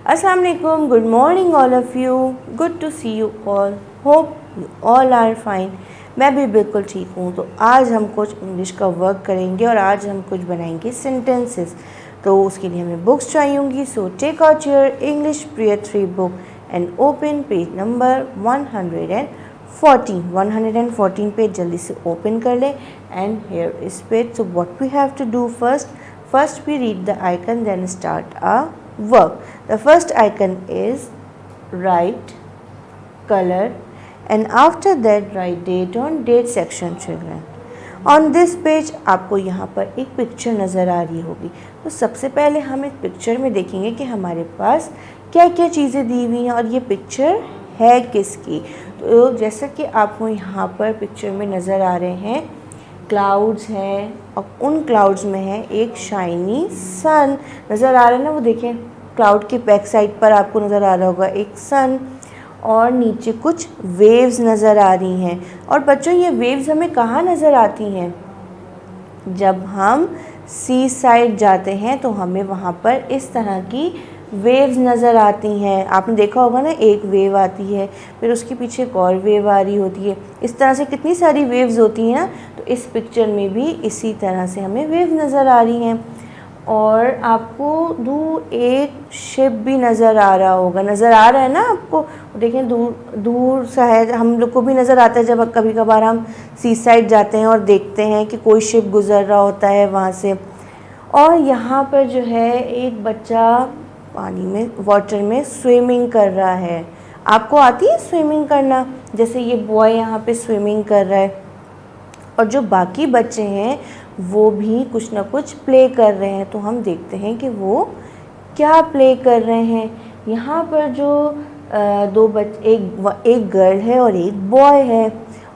Assalamu alaikum, good morning all of you, good to see you all, hope you all are fine। मैं भी बिल्कुल ठीक हूँ। तो आज हम कुछ इंग्लिश का वर्क करेंगे और आज हम कुछ बनाएंगे सेंटेंसेस। तो उसके लिए हमें बुक्स चाहिए होंगी। So take out your English period 3 book and open page number 114 page जल्दी से ओपन कर लें। And here is page. So what we have to do first we read the icon, then start our work. The first icon is write, color, and after that write date on date section children. On this page आपको यहाँ पर एक picture नज़र आ रही होगी। तो सबसे पहले हम इस पिक्चर में देखेंगे कि हमारे पास क्या क्या चीज़ें दी हुई हैं और ये पिक्चर है किसकी। तो जैसा कि आपको यहाँ पर पिक्चर में नज़र आ रहे हैं, क्लाउड्स हैं और उन क्लाउड्स में है एक शाइनी सन नज़र आ रहा है ना। वो देखें, क्लाउड के बैक साइड पर आपको नज़र आ रहा होगा एक सन, और नीचे कुछ वेव्स नज़र आ रही हैं। और बच्चों, ये वेव्स हमें कहाँ नज़र आती हैं? जब हम सी साइड जाते हैं तो हमें वहाँ पर इस तरह की वेव्स नज़र आती हैं। आपने देखा होगा ना, एक वेव आती है, फिर उसके पीछे एक और वेव आ रही होती है। इस तरह से कितनी सारी वेव्स होती हैं ना। तो इस पिक्चर में भी इसी तरह से हमें वेव नज़र आ रही हैं। और आपको दूर एक शिप भी नज़र आ रहा होगा, नज़र आ रहा है ना आपको? देखें, दूर सा है, हम लोग को भी नज़र आता है जब कभी कभार हम सी साइड जाते हैं और देखते हैं कि कोई शिप गुज़र रहा होता है वहाँ से। और यहाँ पर जो है एक बच्चा पानी में, वाटर में स्विमिंग कर रहा है। आपको आती है स्विमिंग करना? जैसे ये बॉय यहाँ पे स्विमिंग कर रहा है और जो बाकी बच्चे हैं वो भी कुछ ना कुछ प्ले कर रहे हैं। तो हम देखते हैं कि वो क्या प्ले कर रहे हैं। यहाँ पर जो दो बच्चे, एक गर्ल है और एक बॉय है।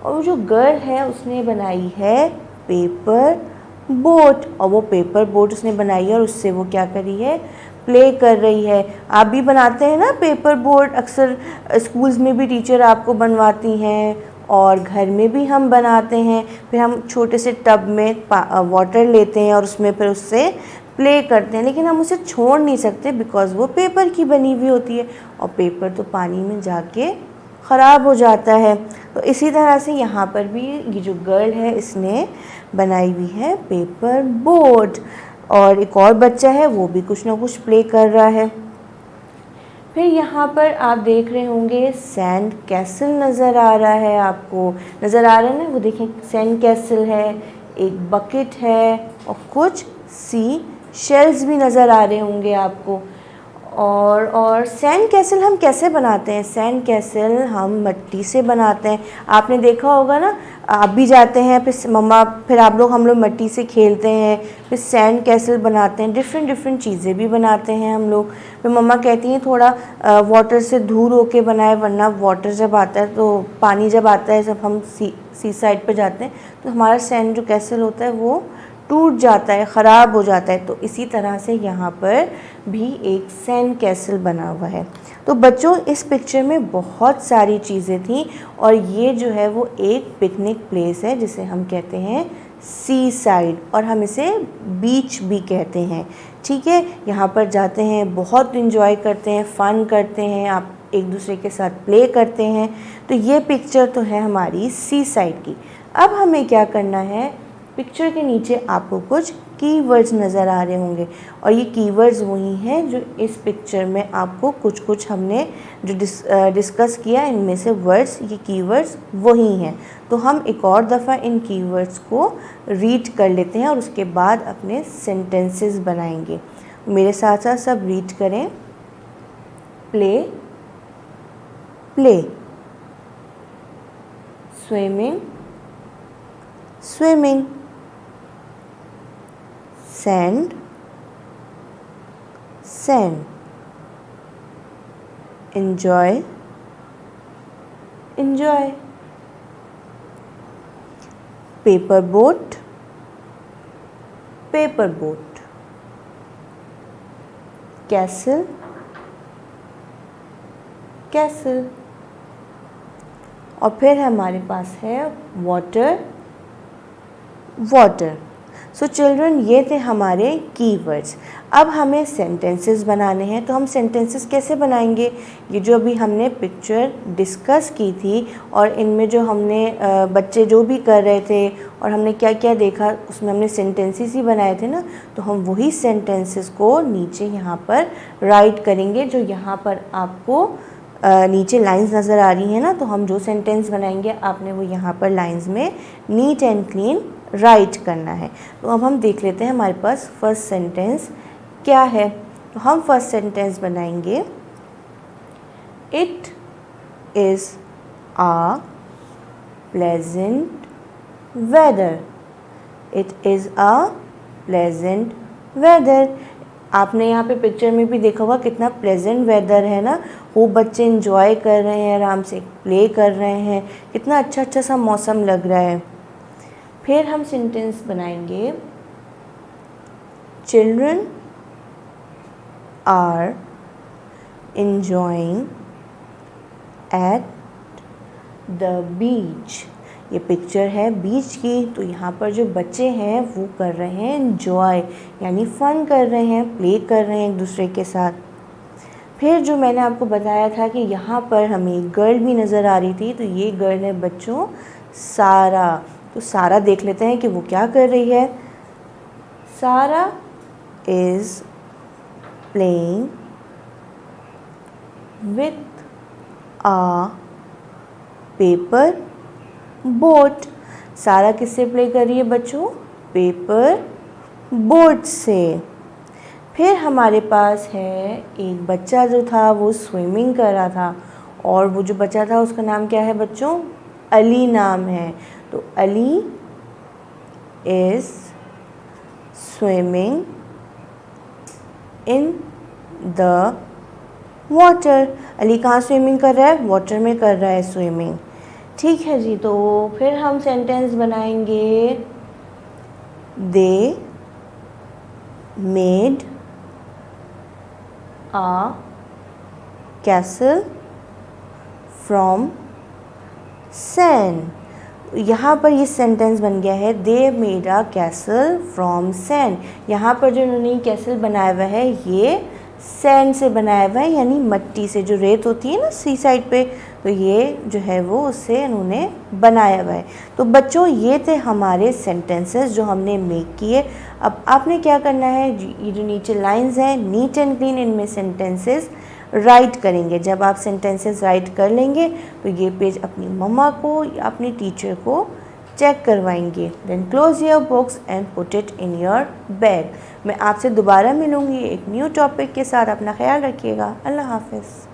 और जो गर्ल है उसने बनाई है पेपर बोट, और वो पेपर बोट उसने बनाई है और उससे वो क्या करी है, प्ले कर रही है। आप भी बनाते हैं ना पेपर बोट, अक्सर स्कूल्स में भी टीचर आपको बनवाती हैं और घर में भी हम बनाते हैं। फिर हम छोटे से टब में वाटर लेते हैं और उसमें फिर उससे प्ले करते हैं, लेकिन हम उसे छोड़ नहीं सकते बिकॉज़ वो पेपर की बनी हुई होती है और पेपर तो पानी में जाके ख़राब हो जाता है। तो इसी तरह से यहाँ पर भी ये जो गर्ल है इसने बनाई हुई है पेपर बोट, और एक और बच्चा है वो भी कुछ ना कुछ प्ले कर रहा है। फिर यहाँ पर आप देख रहे होंगे सैंड कैसल नज़र आ रहा है, आपको नज़र आ रहा है ना? वो देखें, सैंड कैसल है, एक बकेट है और कुछ सी शेल्स भी नज़र आ रहे होंगे आपको। और सैंड कैसल हम कैसे बनाते हैं? सैंड कैसल हम मिट्टी से बनाते हैं। आपने देखा होगा ना, आप भी जाते हैं, फिर हम लोग मिट्टी से खेलते हैं, फिर सैंड कैसल बनाते हैं। डिफरेंट चीज़ें भी बनाते हैं हम लोग। फिर मम्मा कहती हैं थोड़ा वाटर से दूर होके बनाए, वरना वाटर जब आता है, तो पानी जब आता है, जब हम सी साइड पर जाते हैं तो हमारा सैंड जो कैसल होता है वो टूट जाता है, ख़राब हो जाता है। तो इसी तरह से यहाँ पर भी एक सैंड कैसल बना हुआ है। तो बच्चों, इस पिक्चर में बहुत सारी चीज़ें थी और ये जो है वो एक पिकनिक प्लेस है जिसे हम कहते हैं सी साइड, और हम इसे बीच भी कहते हैं। ठीक है, यहाँ पर जाते हैं, बहुत इंजॉय करते हैं, फ़न करते हैं, आप एक दूसरे के साथ प्ले करते हैं। तो ये पिक्चर तो है हमारी सी साइड की। अब हमें क्या करना है, पिक्चर के नीचे आपको कुछ कीवर्ड्स नज़र आ रहे होंगे और ये कीवर्ड्स वही हैं जो इस पिक्चर में आपको कुछ हमने जो डिस्कस किया, इनमें से वर्ड्स, ये कीवर्ड्स वही हैं। तो हम एक और दफ़ा इन कीवर्ड्स को रीड कर लेते हैं और उसके बाद अपने सेंटेंसेस बनाएंगे। मेरे साथ साथ सब रीड करें। Play, play, swimming, swimming, sand, sand, enjoy, enjoy, paper boat, paper boat, castle, castle, और फिर हमारे पास है water, water। सो चिल्ड्रन, ये थे हमारे कीवर्ड्स। अब हमें सेंटेंसेस बनाने हैं, तो हम सेंटेंसेस कैसे बनाएंगे? ये जो अभी हमने पिक्चर डिस्कस की थी और इनमें जो हमने बच्चे जो भी कर रहे थे और हमने क्या क्या देखा, उसमें हमने सेंटेंसेस ही बनाए थे ना, तो हम वही सेंटेंसेस को नीचे यहाँ पर राइट करेंगे। जो यहाँ पर आपको नीचे लाइंस नज़र आ रही हैं ना, तो हम जो सेंटेंस बनाएंगे आपने वो यहाँ पर लाइंस में नीट एंड क्लीन राइट करना है। तो अब हम देख लेते हैं हमारे पास फर्स्ट सेंटेंस क्या है। तो हम फर्स्ट सेंटेंस बनाएंगे, it is a pleasant weather. It is a pleasant weather. आपने यहाँ पे पिक्चर में भी देखा होगा कितना प्लेजेंट वेदर है ना, वो बच्चे इंजॉय कर रहे हैं, आराम से प्ले कर रहे हैं, कितना अच्छा अच्छा सा मौसम लग रहा है। फिर हम सेंटेंस बनाएंगे, children are enjoying at the beach। ये पिक्चर है बीच की, तो यहाँ पर जो बच्चे हैं वो कर रहे हैं एंजॉय, यानी फ़न कर रहे हैं, प्ले कर रहे हैं एक दूसरे के साथ। फिर जो मैंने आपको बताया था कि यहाँ पर हमें एक गर्ल भी नज़र आ रही थी, तो ये गर्ल है बच्चों सारा। तो सारा देख लेते हैं कि वो क्या कर रही है। Sara is playing with a paper boat. Sara किससे प्ले कर रही है बच्चों? पेपर बोट से। फिर हमारे पास है एक बच्चा जो था वो स्विमिंग कर रहा था, और वो जो बच्चा था उसका नाम क्या है बच्चों? अली नाम है। तो Ali is swimming in the water. Ali कहाँ स्विमिंग कर रहा है? वाटर में कर रहा है स्विमिंग। ठीक है जी। तो फिर हम सेंटेंस बनाएंगे, they made a castle from sand. यहाँ पर ये सेंटेंस बन गया है, they made a castle from sand. यहाँ पर जो उन्होंने कैसल बनाया हुआ है ये सैंड से बनाया हुआ है, यानी मिट्टी से, जो रेत होती है ना सी साइड पे, तो ये जो है वो उससे उन्होंने बनाया हुआ है। तो बच्चों ये थे हमारे सेंटेंसेस जो हमने मेक किए। अब आपने क्या करना है, ये जो नीचे लाइंस हैं नीट एंड क्लीन, इनमें सेंटेंसेस राइट करेंगे। जब आप सेंटेंसेस राइट कर लेंगे तो ये पेज अपनी मम्मा को या अपनी टीचर को चेक करवाएंगे। Then close your books and put it in your bag. मैं आपसे दोबारा मिलूँगी एक न्यू टॉपिक के साथ। अपना ख्याल रखिएगा। अल्लाह हाफिज़।